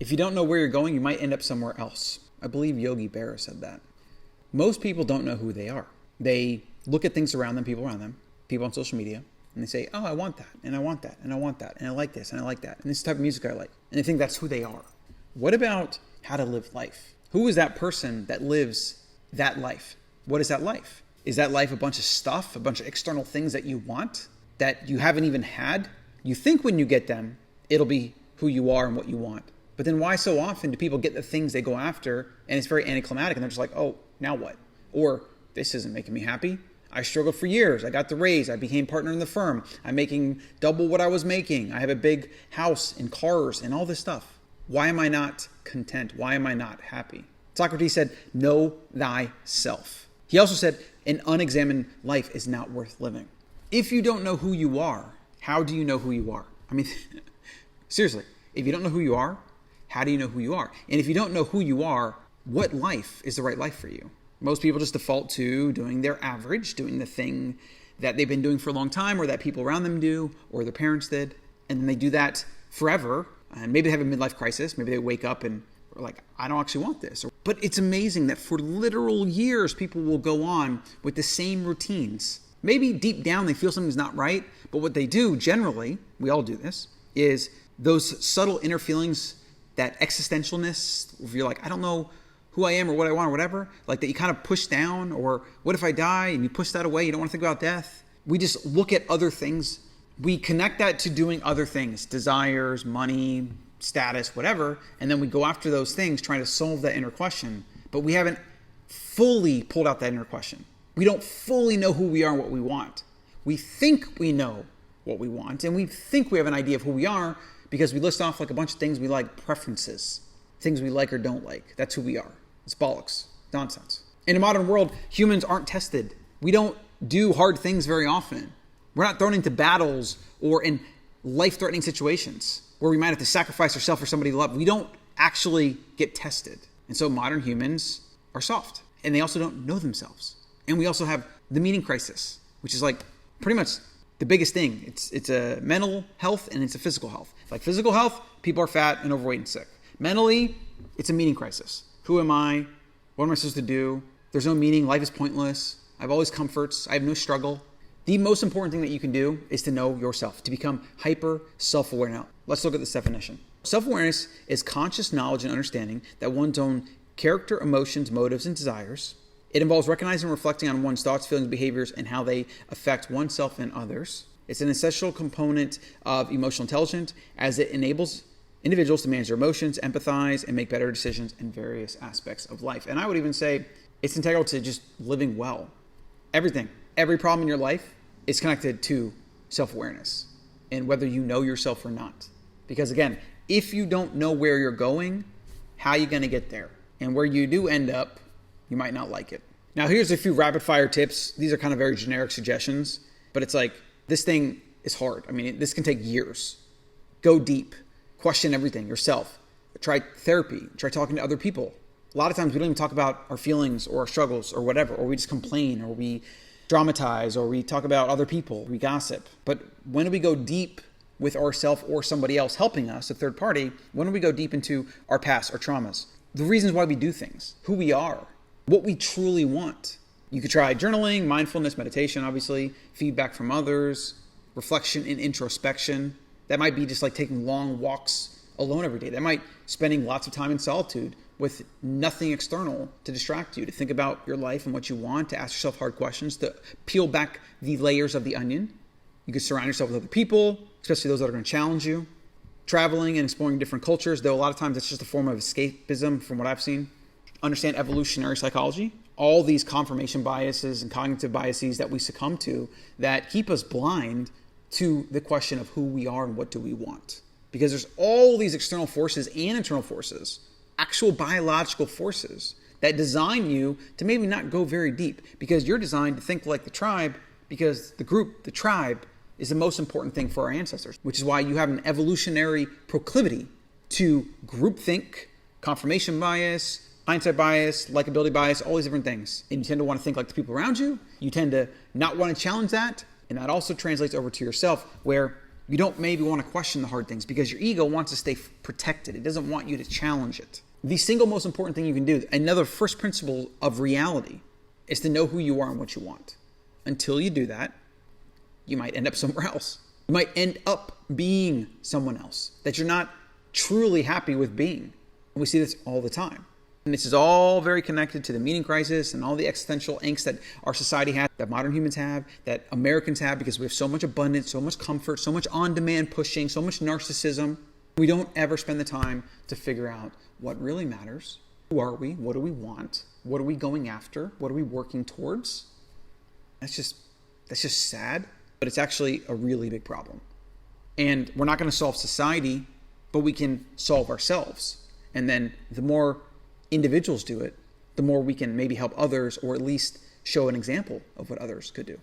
If you don't know where you're going, you might end up somewhere else. I believe Yogi Berra said that. Most people don't know who they are. They look at things around them, people on social media, and they say, oh, I want that, and I want that, and I want that, and I like this, and I like that, and this type of music I like. And they think that's who they are. What about how to live life? Who is that person that lives that life? What is that life? Is that life a bunch of stuff, a bunch of external things that you want that you haven't even had? You think when you get them, it'll be who you are and what you want. But then why so often do people get the things they go after and it's very anticlimactic and they're just like, oh, now what? Or this isn't making me happy. I struggled for years. I got the raise. I became partner in the firm. I'm making double what I was making. I have a big house and cars and all this stuff. Why am I not content? Why am I not happy? Socrates said, know thyself. He also said, an unexamined life is not worth living. If you don't know who you are, how do you know who you are? I mean, seriously, if you don't know who you are, how do you know who you are? And if you don't know who you are, what life is the right life for you? Most people just default to doing their average, doing the thing that they've been doing for a long time or that people around them do or their parents did. And then they do that forever. And maybe they have a midlife crisis. Maybe they wake up and are like, I don't actually want this. But it's amazing that for literal years, people will go on with the same routines. Maybe deep down they feel something's not right. But what they do generally, we all do this, is those subtle inner feelings, that existentialness, if you're like, I don't know who I am or what I want or whatever, like that you kind of push down, or what if I die, and you push that away, you don't want to think about death. We just look at other things. We connect that to doing other things, desires, money, status, whatever, and then we go after those things trying to solve that inner question, but we haven't fully pulled out that inner question. We don't fully know who we are and what we want. We think we know what we want, and we think we have an idea of who we are because we list off like a bunch of things we like, preferences, things we like or don't like. That's who we are. It's bollocks, nonsense. In a modern world, humans aren't tested. We don't do hard things very often. We're not thrown into battles or in life-threatening situations where we might have to sacrifice ourselves for somebody to love. We don't actually get tested. And so modern humans are soft. And they also don't know themselves. And we also have the meaning crisis, which is like pretty much the biggest thing. It's a mental health and it's a physical health. Like physical health, people are fat and overweight and sick. Mentally, it's a meaning crisis. Who am I? What am I supposed to do? There's no meaning. Life is pointless. I have always comforts. I have no struggle. The most important thing that you can do is to know yourself, to become hyper self-aware. Now, let's look at this definition. Self-awareness is conscious knowledge and understanding that one's own character, emotions, motives, and desires. It involves recognizing and reflecting on one's thoughts, feelings, behaviors, and how they affect oneself and others. It's an essential component of emotional intelligence as it enables individuals to manage their emotions, empathize, and make better decisions in various aspects of life. And I would even say it's integral to just living well. Everything, every problem in your life is connected to self-awareness and whether you know yourself or not. Because again, if you don't know where you're going, how are you going to get there? And where you do end up, you might not like it. Now, here's a few rapid fire tips. These are kind of very generic suggestions, but it's like, this thing is hard. I mean, this can take years. Go deep. Question everything yourself. Try therapy. Try talking to other people. A lot of times we don't even talk about our feelings or our struggles or whatever, or we just complain or we dramatize or we talk about other people, we gossip. But when do we go deep with ourselves or somebody else helping us, a third party? When do we go deep into our past, our traumas? The reasons why we do things, who we are, what we truly want. You could try journaling, mindfulness, meditation, obviously, feedback from others, reflection and introspection. That might be just like taking long walks alone every day. That might spending lots of time in solitude with nothing external to distract you, to think about your life and what you want, to ask yourself hard questions, to peel back the layers of the onion. You could surround yourself with other people, especially those that are going to challenge you. Traveling and exploring different cultures, though a lot of times it's just a form of escapism from what I've seen. Understand evolutionary psychology. All these confirmation biases and cognitive biases that we succumb to that keep us blind to the question of who we are and what do we want. Because there's all these external forces and internal forces, actual biological forces that design you to maybe not go very deep because you're designed to think like the tribe because the group, the tribe, is the most important thing for our ancestors, which is why you have an evolutionary proclivity to groupthink, confirmation bias, hindsight bias, likability bias, all these different things. And you tend to want to think like the people around you. You tend to not want to challenge that. And that also translates over to yourself where You don't maybe want to question the hard things because your ego wants to stay protected. It doesn't want you to challenge it. The single most important thing you can do, another first principle of reality, is to know who you are and what you want. Until you do that, you might end up somewhere else. You might end up being someone else that you're not truly happy with being. And we see this all the time. And this is all very connected to the meaning crisis and all the existential angst that our society has, that modern humans have, that Americans have, because we have so much abundance, so much comfort, so much on-demand pushing, so much narcissism. We don't ever spend the time to figure out what really matters. Who are we? What do we want? What are we going after? What are we working towards? That's just sad, but it's actually a really big problem. And we're not going to solve society, but we can solve ourselves. And then the more individuals do it, the more we can maybe help others, or at least show an example of what others could do.